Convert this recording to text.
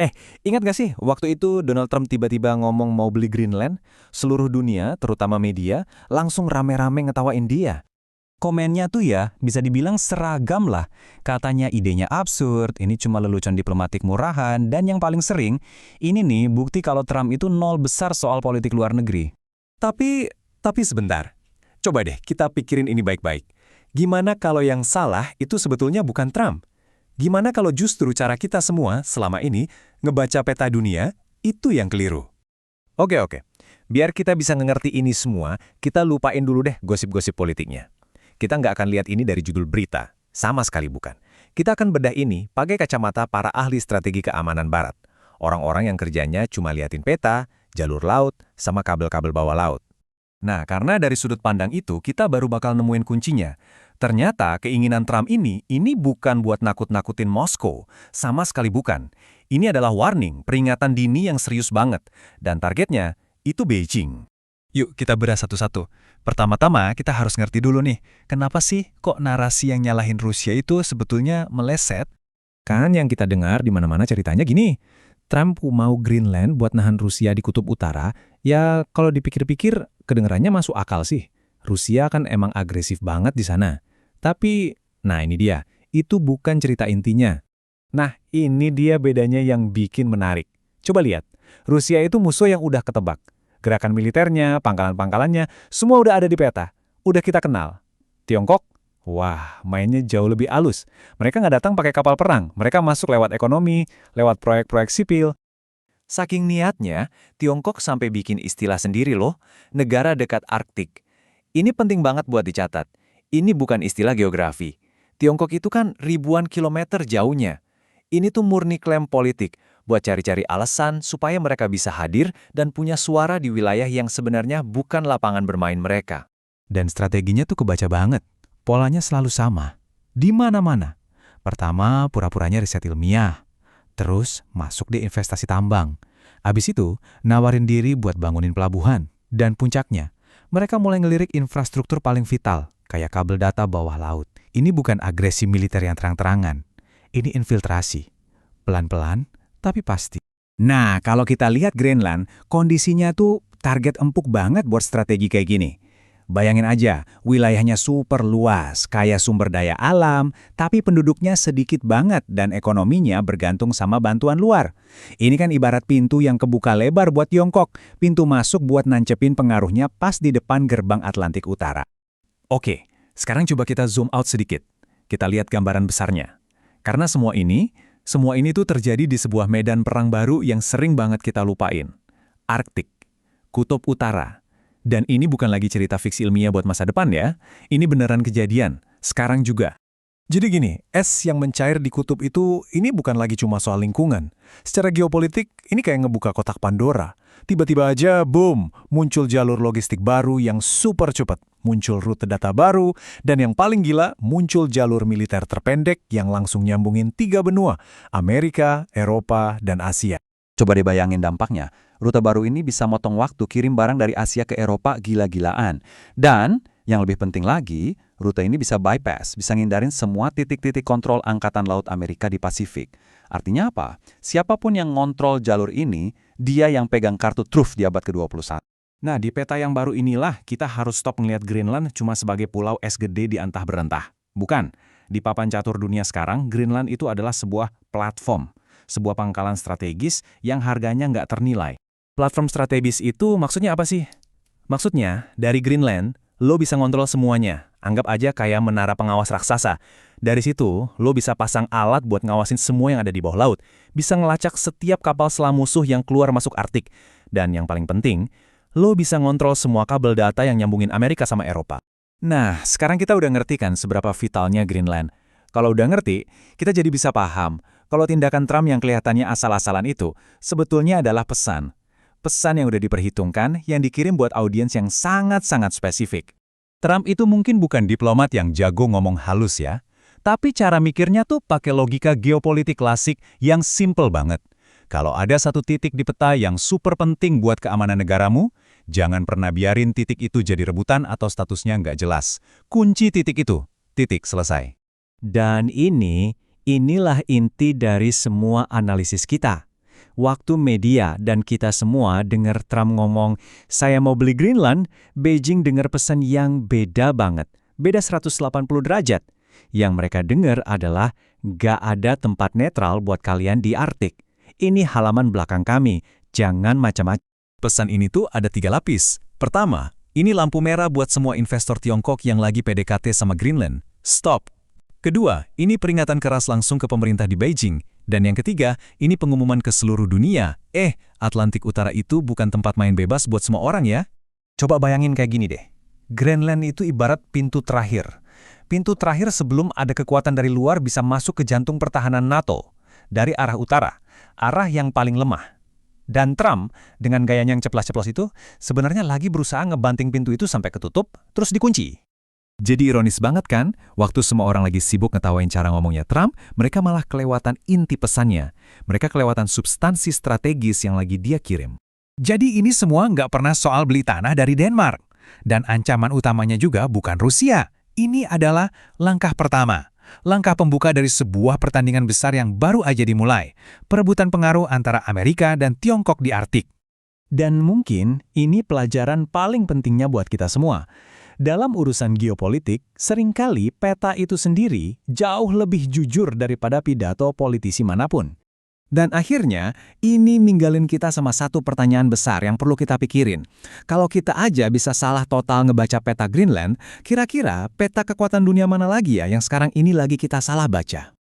Eh, ingat gak sih waktu itu Donald Trump tiba-tiba ngomong mau beli Greenland, seluruh dunia, terutama media, langsung rame-rame ngetawain dia. Komennya tuh ya, bisa dibilang seragam lah. Katanya idenya absurd, ini cuma lelucon diplomatik murahan, dan yang paling sering, ini nih bukti kalau Trump itu nol besar soal politik luar negeri. Tapi, tapi sebentar. Coba deh kita pikirin ini baik-baik. Gimana kalau yang salah itu sebetulnya bukan Trump? Gimana kalau justru cara kita semua selama ini ngebaca peta dunia itu yang keliru? Oke. Biar kita bisa ngerti ini semua, kita lupain dulu deh gosip-gosip politiknya. Kita nggak akan lihat ini dari judul berita. Sama sekali bukan. Kita akan bedah ini pakai kacamata para ahli strategi keamanan barat. Orang-orang yang kerjanya cuma liatin peta, jalur laut, sama kabel-kabel bawah laut. Nah, karena dari sudut pandang itu, kita baru bakal nemuin kuncinya. Ternyata keinginan Trump ini bukan buat nakut-nakutin Moskow. Sama sekali bukan. Ini adalah warning, peringatan dini yang serius banget. Dan targetnya, itu Beijing. Yuk, kita bedah satu-satu. Pertama-tama, kita harus ngerti dulu nih, kenapa sih kok narasi yang nyalahin Rusia itu sebetulnya meleset? Kan yang kita dengar di mana-mana ceritanya gini, Trump mau Greenland buat nahan Rusia di Kutub Utara, ya kalau dipikir-pikir kedengarannya masuk akal sih. Rusia kan emang agresif banget di sana. Tapi, nah ini dia, itu bukan cerita intinya. Nah, ini dia bedanya yang bikin menarik. Coba lihat, Rusia itu musuh yang udah ketebak. Gerakan militernya, pangkalan-pangkalannya, semua udah ada di peta. Udah kita kenal. Tiongkok? Wah, mainnya jauh lebih halus. Mereka nggak datang pakai kapal perang. Mereka masuk lewat ekonomi, lewat proyek-proyek sipil. Saking niatnya, Tiongkok sampai bikin istilah sendiri loh, negara dekat Arktik. Ini penting banget buat dicatat. Ini bukan istilah geografi. Tiongkok itu kan ribuan kilometer jauhnya. Ini tuh murni klaim politik, buat cari-cari alasan supaya mereka bisa hadir dan punya suara di wilayah yang sebenarnya bukan lapangan bermain mereka. Dan strateginya tuh kebaca banget. Polanya selalu sama. Di mana-mana. Pertama, pura-puranya riset ilmiah. Terus, masuk di investasi tambang. Abis itu, nawarin diri buat bangunin pelabuhan. Dan puncaknya, mereka mulai ngelirik infrastruktur paling vital, kayak kabel data bawah laut. Ini bukan agresi militer yang terang-terangan. Ini infiltrasi. Pelan-pelan, tapi pasti. Nah, kalau kita lihat Greenland, kondisinya tuh target empuk banget buat strategi kayak gini. Bayangin aja, wilayahnya super luas, kaya sumber daya alam, tapi penduduknya sedikit banget dan ekonominya bergantung sama bantuan luar. Ini kan ibarat pintu yang kebuka lebar buat Tiongkok, pintu masuk buat nancepin pengaruhnya pas di depan gerbang Atlantik Utara. Oke, sekarang coba kita zoom out sedikit. Kita lihat gambaran besarnya. Karena semua ini tuh terjadi di sebuah medan perang baru yang sering banget kita lupain. Arktik, Kutub Utara. Dan ini bukan lagi cerita fiksi ilmiah buat masa depan ya. Ini beneran kejadian, sekarang juga. Jadi gini, es yang mencair di kutub itu, ini bukan lagi cuma soal lingkungan. Secara geopolitik, ini kayak ngebuka kotak Pandora. Tiba-tiba aja, boom, muncul jalur logistik baru yang super cepat. Muncul rute data baru, dan yang paling gila, muncul jalur militer terpendek yang langsung nyambungin 3 benua, Amerika, Eropa, dan Asia. Coba deh bayangin dampaknya. Rute baru ini bisa motong waktu kirim barang dari Asia ke Eropa gila-gilaan. Dan, yang lebih penting lagi, rute ini bisa bypass, bisa ngindarin semua titik-titik kontrol Angkatan Laut Amerika di Pasifik. Artinya apa? Siapapun yang ngontrol jalur ini, dia yang pegang kartu truf di abad ke-21. Nah, di peta yang baru inilah kita harus stop ngelihat Greenland cuma sebagai pulau es gede di antah berantah. Bukan. Di papan catur dunia sekarang, Greenland itu adalah sebuah platform. Sebuah pangkalan strategis yang harganya nggak ternilai. Platform strategis itu maksudnya apa sih? Maksudnya, dari Greenland, lo bisa ngontrol semuanya. Anggap aja kayak menara pengawas raksasa. Dari situ, lo bisa pasang alat buat ngawasin semua yang ada di bawah laut. Bisa ngelacak setiap kapal selam musuh yang keluar masuk Arktik. Dan yang paling penting, lo bisa ngontrol semua kabel data yang nyambungin Amerika sama Eropa. Nah, sekarang kita udah ngerti kan seberapa vitalnya Greenland. Kalau udah ngerti, kita jadi bisa paham kalau tindakan Trump yang kelihatannya asal-asalan itu sebetulnya adalah pesan. Pesan yang udah diperhitungkan, yang dikirim buat audiens yang sangat-sangat spesifik. Trump itu mungkin bukan diplomat yang jago ngomong halus ya, tapi cara mikirnya tuh pakai logika geopolitik klasik yang simple banget. Kalau ada satu titik di peta yang super penting buat keamanan negaramu, jangan pernah biarin titik itu jadi rebutan atau statusnya nggak jelas. Kunci titik itu, titik selesai. Dan inilah inti dari semua analisis kita. waktu media dan kita semua dengar Trump ngomong, saya mau beli Greenland, Beijing dengar pesan yang beda banget. Beda 180 derajat. Yang mereka dengar adalah, gak ada tempat netral buat kalian di Arktik. Ini halaman belakang kami, jangan macam-macam. Pesan ini tuh ada 3 lapis. Pertama, ini lampu merah buat semua investor Tiongkok yang lagi PDKT sama Greenland. Stop. Kedua, ini peringatan keras langsung ke pemerintah di Beijing. Dan yang ketiga, ini pengumuman ke seluruh dunia. Atlantik Utara itu bukan tempat main bebas buat semua orang ya. Coba bayangin kayak gini deh. Greenland itu ibarat pintu terakhir. Pintu terakhir sebelum ada kekuatan dari luar bisa masuk ke jantung pertahanan NATO. Dari arah utara, arah yang paling lemah. Dan Trump, dengan gayanya yang ceplas-ceplos itu, sebenarnya lagi berusaha ngebanting pintu itu sampai ketutup, terus dikunci. Jadi ironis banget kan, waktu semua orang lagi sibuk ngetawain cara ngomongnya Trump, mereka malah kelewatan inti pesannya. Mereka kelewatan substansi strategis yang lagi dia kirim. Jadi ini semua nggak pernah soal beli tanah dari Denmark. Dan ancaman utamanya juga bukan Rusia. Ini adalah langkah pertama. Langkah pembuka dari sebuah pertandingan besar yang baru aja dimulai. Perebutan pengaruh antara Amerika dan Tiongkok di Arktik. Dan mungkin ini pelajaran paling pentingnya buat kita semua. Dalam urusan geopolitik, seringkali peta itu sendiri jauh lebih jujur daripada pidato politisi manapun. Dan akhirnya, ini ninggalin kita sama satu pertanyaan besar yang perlu kita pikirin. Kalau kita aja bisa salah total ngebaca peta Greenland, kira-kira peta kekuatan dunia mana lagi ya yang sekarang ini lagi kita salah baca?